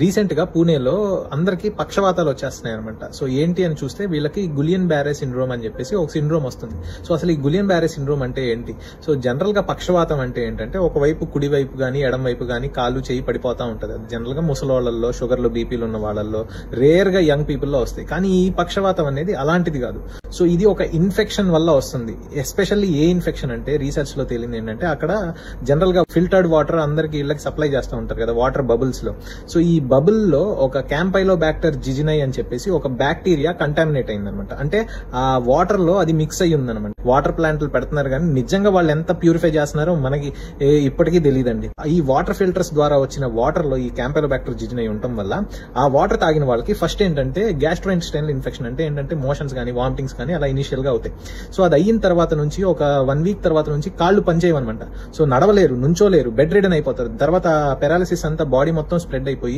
Recent గా పూణేలో అందరికి పక్షవాతాలు వచ్చేస్తున్నాయి అనమాట. సో ఏంటి అని చూస్తే వీళ్ళకి గులియన్ బ్యారే సిండ్రోమ్ అని చెప్పేసి ఒక సిండ్రోమ్ వస్తుంది. సో అసలు ఈ గులియన్ బ్యారే సిండ్రోమ్ అంటే ఏంటి? సో జనరల్ గా పక్షవాతం అంటే ఏంటంటే ఒకవైపు కుడి వైపు గానీ ఎడం వైపు గానీ కాలు చేయి పడిపోతా ఉంటది. అది జనరల్ గా ముసలోళ్లలో, షుగర్లు, బీపీలు ఉన్న వాళ్ళల్లో, రేర్ గా యంగ్ పీపుల్ లో వస్తాయి. కానీ ఈ పక్షవాతం అనేది అలాంటిది కాదు. సో ఇది ఒక ఇన్ఫెక్షన్ వల్ల వస్తుంది. ఎస్పెషల్లీ ఏ ఇన్ఫెక్షన్ అంటే రీసెర్చ్ లో తేలింది ఏంటంటే అక్కడ జనరల్ గా ఫిల్టర్డ్ వాటర్ అందరికి ఇళ్ళకి సప్లై చేస్తూ ఉంటారు కదా, వాటర్ బబుల్స్ లో. సో ఈ బబుల్ లో ఒక క్యాంపైలోబాక్టర్ జిజినై అని చెప్పేసి ఒక బ్యాక్టీరియా కంటామినేట్ అయిందనమాట. అంటే ఆ వాటర్ లో అది మిక్స్ అయ్యి ఉందనమాట. వాటర్ ప్లాంట్లు పెడుతున్నారు కానీ నిజంగా వాళ్ళు ఎంత ప్యూరిఫై చేస్తున్నారో మనకి ఇప్పటికీ తెలియదండి. ఈ వాటర్ ఫిల్టర్స్ ద్వారా వచ్చిన వాటర్ లో ఈ క్యాంపైలోబాక్టర్ జిజినై ఉండటం వల్ల ఆ వాటర్ తాగిన వాళ్ళకి ఫస్ట్ ఏంటంటే గ్యాస్ట్రోఇంటెస్టైనల్ ఇన్ఫెక్షన్, అంటే ఏంటంటే మోషన్స్ కానీ వామిటింగ్స్ కానీ అలా ఇనిషియల్ గా అవుతాయి. సో అది అయిన తర్వాత నుంచి ఒక 1 వీక్ తర్వాత నుంచి కాళ్ళు పనిచేయమనమాట. సో నడవలేరు, నుంచోలేరు, బెడ్ రిడన్ అయిపోతారు. తర్వాత పెరాలిసిస్ అంతా బాడీ మొత్తం స్ప్రెడ్ అయిపోయి